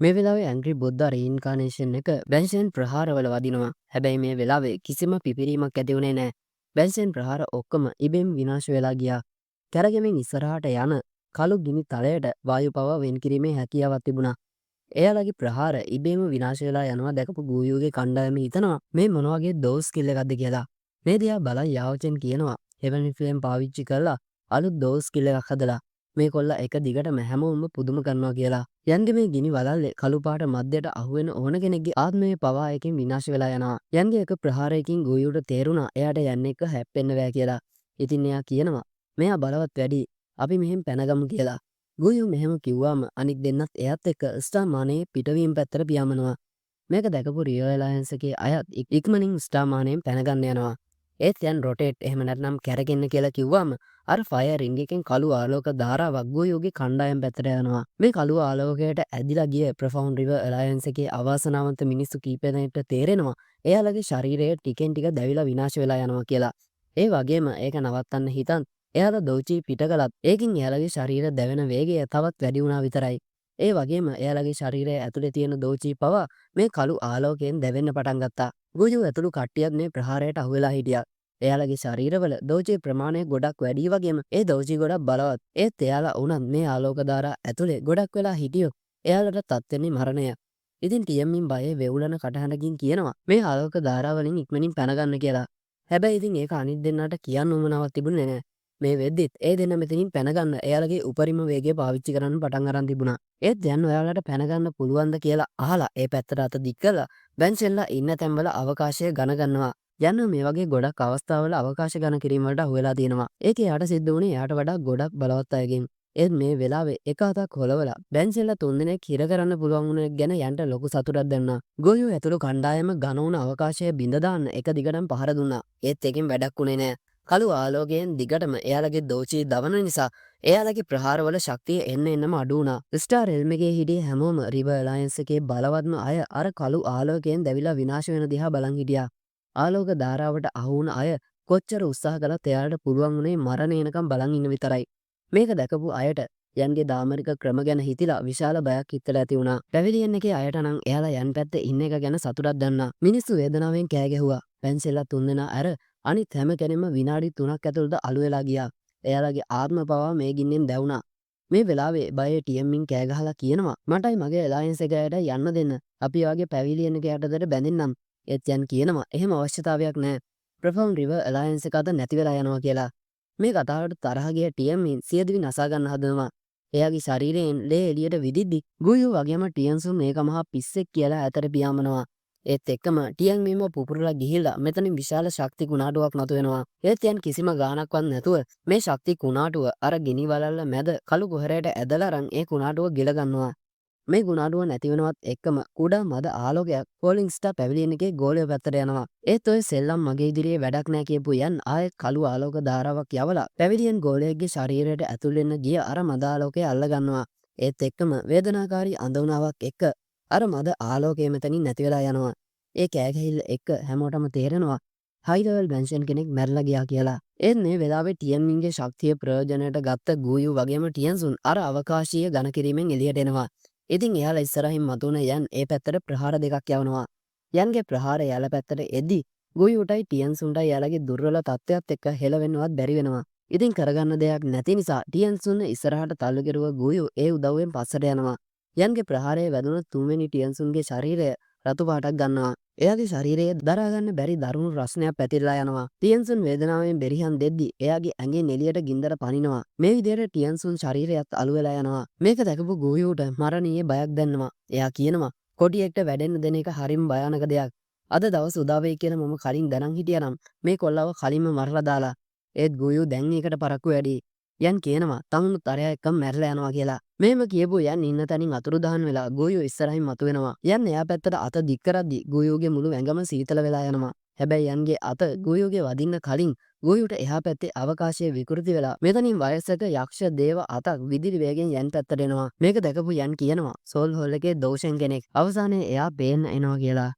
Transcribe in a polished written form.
මේ වෙලාවේ ඇන්ග්‍රි බුද්ධ රීඉන්කානේෂන් එක බැන්සන් ප්‍රහාරවල වදිනවා. හැබැයි මේ වෙලාවේ කිසිම පිපිරීමක් ඇති වුණේ නැහැ. බැන්සන් ප්‍රහාර ඔක්කොම ඉබෙන් විනාශ වෙලා ගියා. කැරගෙමින් ඉස්සරහට යන කළු ගිනි තලයට වායු පවා වෙන් කිරීමේ හැකියාවක් තිබුණා. එයාලගේ ප්‍රහාර ඉබේම විනාශ වෙලා යනවා දැකපු ගූයුගේ කණ්ඩායම හිතනවා මේ මොන වගේ දෝස් කිල් එකක්ද කියලා. මේ දිහා බලන් යාවචෙන් කියනවා හෙවන්ලි ෆ්ලේම් පාවිච්චි කරලා අලුත් දෝස් කිල් එකක් හදලා මේ කොල්ලා එක දිගටම හැමෝම පුදුම කරනවා කියලා. යන්ගේ මේ ගිනි වලල්ලේ කළු පාට මැදයට අහුවෙන ඕන කෙනෙක්ගේ ආත්මයේ පවා එකකින් විනාශ වෙලා යනවා. යන්ගේ එක ප්‍රහාරයකින් ගූයුට තේරුණා එයාට යන්නේ එක හැප්පෙන්න බෑ කියලා. ඉතින් එයා කියනවා මෙයා බලවත් වැඩි අපි මෙහෙන් පැනගමු කියලා. ගුයු මෙහෙම කිව්වාම අනික් දෙන්නත් එයත් එක්ක ස්ටාර් මානයේ පිටවීම පැත්තට පියාඹනවා. මේක දැකපු රියෝ එලයන්ස් එකේ අයත් ඉක්මනින් ස්ටාර් මානයෙන් පැනගන්න යනවා. ඒත් යන් රොටේට් එහෙම නැත්නම් කැරකෙන්න කියලා කිව්වම අර ෆයර් රින්ග් එකෙන් කළු ආලෝක ධාරාවක් ගුයුගේ කණ්ඩායම් පැත්තට යනවා. මේ කළු ආලෝකයට ඇදිලා ගිය ප්‍රොෆවුන්ඩ් රිවර් එලයන්ස් එකේ අවාසනාවන්ත මිනිස්සු කීප දෙනෙක්ට තේරෙනවා එයාලගේ ශරීරය ටිකෙන් ටික දැවිලා විනාශ වෙලා යනවා කියලා. ඒ වගේම ඒක නවත්තන්න හිතන් එයාලා දෝචි පිට කළත් ඒකින් එයාලගේ ශරීර දැවෙන වේගය තවත් වැඩි වුණා විතරයි. ඒ වගේම එයාලගේ ශරීරය ඇතුලේ තියෙන දෝචි පවා මේ කළු ආලෝකයෙන් දැවෙන්න පටන් ගත්තා. ගුජු ඇතුළු කට්ටියත් මේ ප්‍රහාරයට අහුවෙලා හිටියා. එයාලගේ ශරීරවල දෝචි ප්‍රමාණය ගොඩක් වැඩි වගේම ඒ දෝචි ගොඩක් බලවත්. ඒත් එයාලා උනත් මේ ආලෝක ධාරා ඇතුලේ ගොඩක් වෙලා හිටියොත් එයාලට තත් වෙන්නේ මරණය. ඉතින් ටියම්මින් බයේ වෙවුලන කටහඬකින් කියනවා මේ ආලෝක ධාරා වලින් ඉක්මනින් පැනගන්න කියලා. හැබැයි ඉතින් ඒක අනිත් දෙන්නාට කියන්න උවමනාවක් තිබුණේ නැහැ. මේ වෙද්දිත් ඒ දෙන්න මෙතනින් පැනගන්න එයාලගේ උපරිම වේගය පාවිච්චි කරන්න පටන් අරන් තිබුණා. ඒත් දැන් ඔයාලට පැනගන්න පුළුවන්ද කියලා අහලා ඒ පැත්තට අත දික් කළා බැන්සෙල්ලා ඉන්න තැන්වල අවකාශය ඝන ගන්නවා. යන්න මේ වගේ ගොඩක් අවස්ථාවල අවකාශ ඝන කිරීම වලට අහුවෙලා තියෙනවා. ඒකේ යාට සිද්ධ වුණේ යාට වඩා ගොඩක් බලවත් අයගෙන්. ඒත් මේ වෙලාවේ එක අතක් හොලවලා බැන්සෙල්ලා තුන්දෙනෙක් හිර කරන්න පුළුවන් වුණ එක ගැන යන්ට ලොකු සතුටක් දැනුණා. ගෝයු ඇතුළු කණ්ඩායම ඝන වුණ අවකාශය බිඳ දාන්න එක දිගටම පහර දුන්නා. ඒත් එකෙන් වැඩක් වුණේ නැහැ. කළු ආලෝකයෙන් දිගටම එයාලගේ දෝචී දවන නිසා එයාලගේ ප්‍රහාරවල ශක්තිය එන්නම අඩු වුණා. ස්ටාර් හෙල්ම් එකේ හිටිය හැමෝම රිවර් එලයන්ස් එකේ බලවත්ම අය අර කළු ආලෝකයෙන් දැවිලා විනාශ වෙන දිහා බලන් හිටියා. ආලෝක ධාරාවට අහු වුණ අය කොච්චර උත්සාහ කළත් එයාලට පුළුවන් වුණේ මරණ එනකම් බලන් ඉන්න විතරයි. මේක දැකපු අයට යන්ගේ දාමරික ක්‍රම ගැන හිතිලා විශාල බයක් හිතට ඇති වුණා. පැවිලියන් එකේ අයට නම් එයාලා යන් පැත්තේ ඉන්න එක ගැන සතුටක් දැනුණා. මිනිස්සු වේදනාවෙන් කෑ ගැහුවා. බැන්සෙල්ලා තුන්දෙනා අර අනිත් හැම කෙනෙක්ම විනාඩි 3ක් ඇතුළත අළු වෙලා ගියා. එයාලගේ ආත්ම පවා මේ ගින්නෙන් දැවුණා. මේ වෙලාවේ බයේ ටියම්මින් කෑ ගහලා කියනවා මටයි මගේ එලයන්ස් එකයට යන්න දෙන්න. අපි වාගේ පැවිලියන් එක යටතට බැඳෙන්නම්. ඒත් යන් කියනවා එහෙම අවශ්‍යතාවයක් නැහැ. ප්‍රොෆවුන්ඩ් රිවර් එලයන්ස් එක අත නැති වෙලා යනවා කියලා. මේ කතාවට තරහ ගිය ටියම්මින් සියදිවි නසා ගන්න හදනවා. එයාගේ ශරීරයෙන් ලේ එළියට විදිද්දි ගුයු වගේම ටියන්සු මේක මහා පිස්සෙක් කියලා ඇතට පියාඹනවා. ඒත් එක්කම ටියන් මීම පුපුරලා ගිහිල්ලා මෙතනින් විශාල ශක්ති කුණාටුවක් නතු වෙනවා. ඒත් යන් කිසිම ගාණක්වත් නැතුව මේ ශක්ති කුණාටුව අර ගිනි වලල්ල මැද කළු කුහරයට ඇදලා රන් ඒ කුණාටුව ගිල ගන්නවා. මේ කුණාටුව නැති වෙනවත් එක්කම කුඩා මද ආලෝකයක් කෝලින් ස්ටාර් පැවිලියන් එකේ ගෝලය පැත්තට යනවා. ඒත් ඔය සෙල්ලම් මගේ ඉදිරියේ වැඩක් නැහැ කියපු යන් ආයෙත් කළු ආලෝක ධාරාවක් යවලා පැවිලියන් ගෝලයෙක්ගේ ශරීරයට ඇතුල් වෙන්න ගිය අර මද ආලෝකය අල්ල ගන්නවා. ඒත් එක්කම වේදනාකාරී අඳුනාවක් එක්ක අර මද ආලෝකය මෙතනින් නැති වෙලා යනවා. ඒ කෑගහිල්ල එක්ක හැමෝටම තේරෙනවා හයි ලෙවල් බැන්ෂන් කෙනෙක් මැරලා ගියා කියලා. ඒත් මේ වෙලාවේ ටියන්මින්ගේ ශක්තිය ප්‍රයෝජනයට ගත්ත ගූයු වගේම ටියන්සුන් අර අවකාශීය ඝන කිරීමෙන් එළියට එනවා. ඉතින් එයාලා ඉස්සරහින් මතුන යන් ඒ පැත්තට ප්‍රහාර දෙකක් යවනවා. යන්ගේ ප්‍රහාර යාල පැත්තට එද්දි ගුයුටයි ටියන්සුන්ටයි යාලගේ දුර්වල තත්ත්වයක් එක්ක හෙලවෙන්නවත් බැරි වෙනවා. ඉතින් කරගන්න දෙයක් නැති නිසා ටියන්සුන් ඉස්සරහට තල්ලු කෙරුව ගුයු ඒ උදව්වෙන් පස්සට යනවා. යන්ගේ ප්‍රහාරයේ වැදුණු තුන්වෙනි ටියන්සුන්ගේ ශරීරය රතු පාටක් ගන්නවා. එයාගේ ශරීරයේ දරාගන්න බැරි දරුණු රස්නයක් පැතිරලා යනවා. ටියන්සුන් වේදනාවෙන් බෙරිහන් දෙද්දි එයාගේ ඇඟෙන් එළියට ගින්දර පනිනවා. මේ විදිහට ටියන්සුන් ශරීරයත් අළු වෙලා යනවා. මේක දැකපු ගුයුට මරණීය බයක් දැනෙනවා. එයා කියනවා කොටියෙක්ට වැඩෙන්න දෙන එක හරිම භයානක දෙයක්. අද දවස් උදා වෙයි කියලා මම කලින් දැනන් හිටියානම් මේ කොල්ලව කලින්ම මරලා දාලා. ඒත් ගුයු දැන් ඒකට පරක්කු වැඩි. යන් කියනවා තමුණුත් අරයා එක්කම මැරලා යනවා කියලා. මෙහෙම කියපු යන් ඉන්න තැනින් අතුරුදහන් වෙලා ගුයු ඉස්සරහින් මතුවෙනවා. යන් එයා පැත්තට අත දික් කරද්දි ගුයුගේ මුළු ඇඟම සීතල වෙලා යනවා. හැබැයි යන්ගේ අත ගුයුගේ වදින්න කලින් ගුයුට එහා පැත්තේ අවකාශයේ විකෘති වෙලා මෙතනින් වයසක යක්ෂ දේව අතක් විදුලි වේගෙන් යන් පැත්තට එනවා. මේක දැකපු යන් කියනවා සෝල් හෝල් එකේ දෝෂෙන් කෙනෙක් අවසානයේ එයා පේන්න එනවා කියලා.